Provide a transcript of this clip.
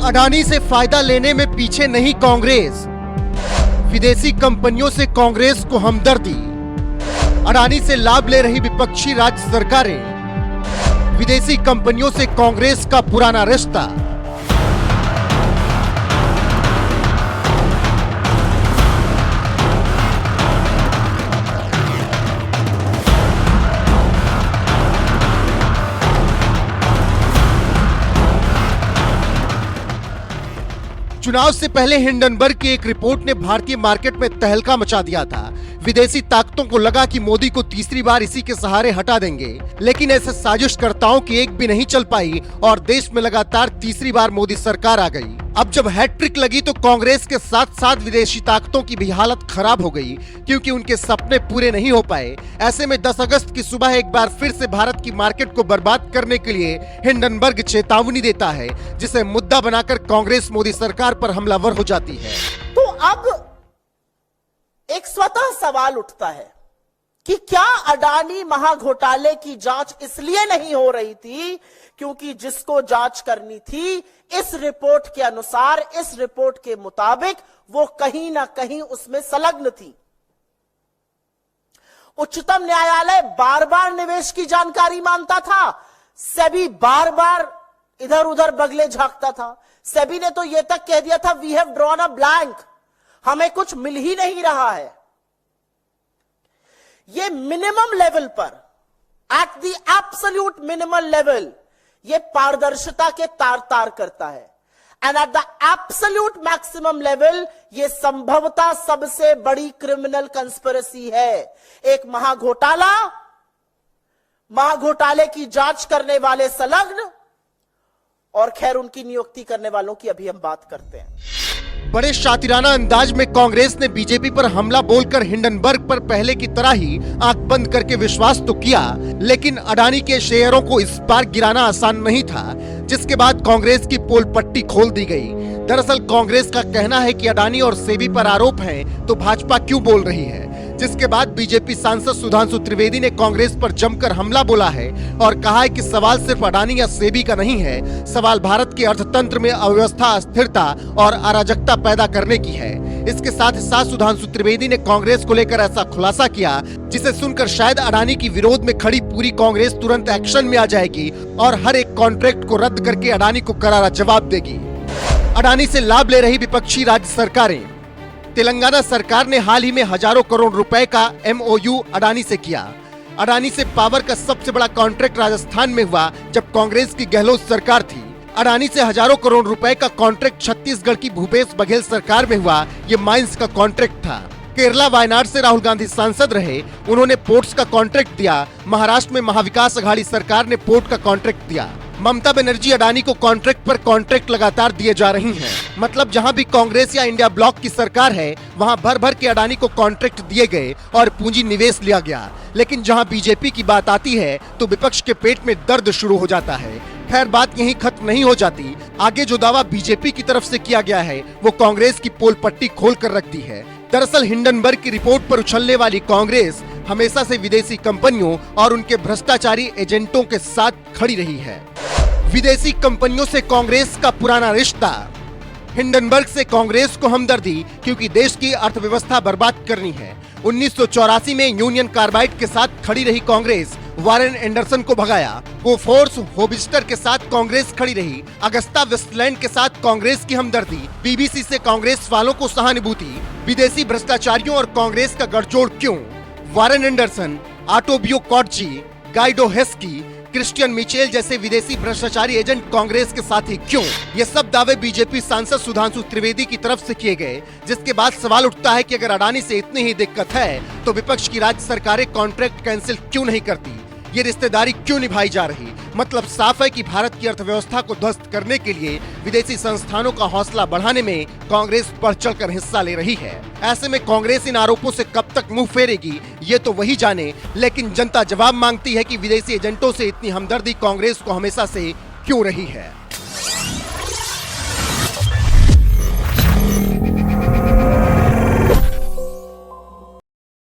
अडानी से फायदा लेने में पीछे नहीं कांग्रेस, विदेशी कंपनियों से कांग्रेस को हमदर्दी। अडानी से लाभ ले रही विपक्षी राज्य सरकारें, विदेशी कंपनियों से कांग्रेस का पुराना रिश्ता। चुनाव से पहले हिंडनबर्ग की एक रिपोर्ट ने भारतीय मार्केट में तहलका मचा दिया था। विदेशी ताकतों को लगा कि मोदी को तीसरी बार इसी के सहारे हटा देंगे, लेकिन ऐसे साजिशकर्ताओं की एक भी नहीं चल पाई और देश में लगातार तीसरी बार मोदी सरकार आ गई। अब जब हैट्रिक लगी तो कांग्रेस के साथ साथ विदेशी ताकतों की भी हालत खराब हो गई, क्योंकि उनके सपने पूरे नहीं हो पाए। ऐसे में 10 अगस्त की सुबह एक बार फिर से भारत की मार्केट को बर्बाद करने के लिए हिंडनबर्ग चेतावनी देता है, जिसे मुद्दा बनाकर कांग्रेस मोदी सरकार पर हमलावर हो जाती है। तो अब एक स्वतः सवाल उठता है कि क्या अडानी महाघोटाले की जांच इसलिए नहीं हो रही थी क्योंकि जिसको जांच करनी थी इस रिपोर्ट के अनुसार, इस रिपोर्ट के मुताबिक वो कहीं ना कहीं उसमें संलग्न थी। उच्चतम न्यायालय बार बार निवेश की जानकारी मांगता था, सेबी बार बार इधर उधर बगले झांकता था। सेबी ने तो यह तक कह दिया था, we have drawn a blank, हमें कुछ मिल ही नहीं रहा है। ये मिनिमम लेवल पर, at the absolute minimum level, ये पारदर्शिता के तार तार करता है। And at the absolute maximum level ये संभवतः सबसे बड़ी क्रिमिनल कंस्पिरेसी है। एक महाघोटाले की जांच करने वाले संलग्न, और खैर उनकी नियुक्ति करने वालों की अभी हम बात करते हैं। बड़े शातिराना अंदाज में कांग्रेस ने बीजेपी पर हमला बोलकर हिंडनबर्ग पर पहले की तरह ही आंख बंद करके विश्वास तो किया, लेकिन अडानी के शेयरों को इस बार गिराना आसान नहीं था, जिसके बाद कांग्रेस की पोल पट्टी खोल दी गई। दरअसल कांग्रेस का कहना है कि अडानी और सेबी पर आरोप हैं, तो भाजपा क्यों बोल रही है, जिसके बाद बीजेपी सांसद सुधांशु त्रिवेदी ने कांग्रेस पर जमकर हमला बोला है और कहा है कि सवाल सिर्फ अडानी या सेबी का नहीं है, सवाल भारत के अर्थतंत्र में अव्यवस्था, अस्थिरता और अराजकता पैदा करने की है। इसके साथ ही साथ सुधांशु त्रिवेदी ने कांग्रेस को लेकर ऐसा खुलासा किया जिसे सुनकर शायद अडानी की विरोध में खड़ी पूरी कांग्रेस तुरंत एक्शन में आ जाएगी और हर एक कॉन्ट्रैक्ट को रद्द करके अडानी को करारा जवाब देगी। अडानी से लाभ ले रही विपक्षी राज्य सरकारें, तेलंगाना सरकार ने हाल ही में हजारों करोड़ रुपए का MOU अडानी से किया। अडानी से पावर का सबसे बड़ा कॉन्ट्रैक्ट राजस्थान में हुआ जब कांग्रेस की गहलोत सरकार थी। अडानी से हजारों करोड़ रुपए का कॉन्ट्रैक्ट छत्तीसगढ़ की भूपेश बघेल सरकार में हुआ, ये माइंस का कॉन्ट्रैक्ट था। केरला वायनाड से राहुल गांधी सांसद रहे, उन्होंने पोर्ट्स का कॉन्ट्रैक्ट दिया। महाराष्ट्र में महाविकास अघाड़ी सरकार ने पोर्ट का कॉन्ट्रैक्ट दिया। ममता बनर्जी अडानी को कॉन्ट्रैक्ट पर कॉन्ट्रैक्ट लगातार दिए जा रही हैं। मतलब जहां भी कांग्रेस या इंडिया ब्लॉक की सरकार है, वहां भर भर के अडानी को कॉन्ट्रैक्ट दिए गए और पूंजी निवेश लिया गया। लेकिन जहां बीजेपी की बात आती है तो विपक्ष के पेट में दर्द शुरू हो जाता है। खैर, बात यहीं खत्म नहीं हो जाती। आगे जो दावा बीजेपी की तरफ से किया गया है वो कांग्रेस की पोल पट्टी खोल कर रखती है। दरअसल हिंडनबर्ग की रिपोर्ट पर उछलने वाली कांग्रेस हमेशा से विदेशी कंपनियों और उनके भ्रष्टाचारी एजेंटों के साथ खड़ी रही है। विदेशी कंपनियों से कांग्रेस का पुराना रिश्ता, हिंडनबर्ग से कांग्रेस को हमदर्दी क्योंकि देश की अर्थव्यवस्था बर्बाद करनी है। 1984 में यूनियन कार्बाइड के साथ खड़ी रही कांग्रेस वारेन एंडरसन को भगाया। कोफोर्स होबिस्टर के साथ कांग्रेस खड़ी रही। अगस्ता वेस्टलैंड के साथ कांग्रेस की हमदर्दी। बीबीसी से कांग्रेस वालों को सहानुभूति। विदेशी भ्रष्टाचारियों और कांग्रेस का गठजोड़ क्यों? Warren Anderson, Ottavio Quattrocchi, Guido Haschke, Christian Michel जैसे विदेशी भ्रष्टाचारी एजेंट कांग्रेस के साथ ही क्यों? ये सब दावे बीजेपी सांसद सुधांशु त्रिवेदी की तरफ से किए गए, जिसके बाद सवाल उठता है कि अगर अडानी से इतनी ही दिक्कत है तो विपक्ष की राज्य सरकारें कॉन्ट्रैक्ट कैंसिल क्यों नहीं करती? ये रिश्तेदारी क्यों निभाई जा रही? मतलब साफ है कि भारत की अर्थव्यवस्था को ध्वस्त करने के लिए विदेशी संस्थानों का हौसला बढ़ाने में कांग्रेस बढ़ चढ़कर हिस्सा ले रही है। ऐसे में कांग्रेस इन आरोपों से कब तक मुंह फेरेगी ये तो वही जाने, लेकिन जनता जवाब मांगती है कि विदेशी एजेंटों से इतनी हमदर्दी कांग्रेस को हमेशा से क्यों रही है।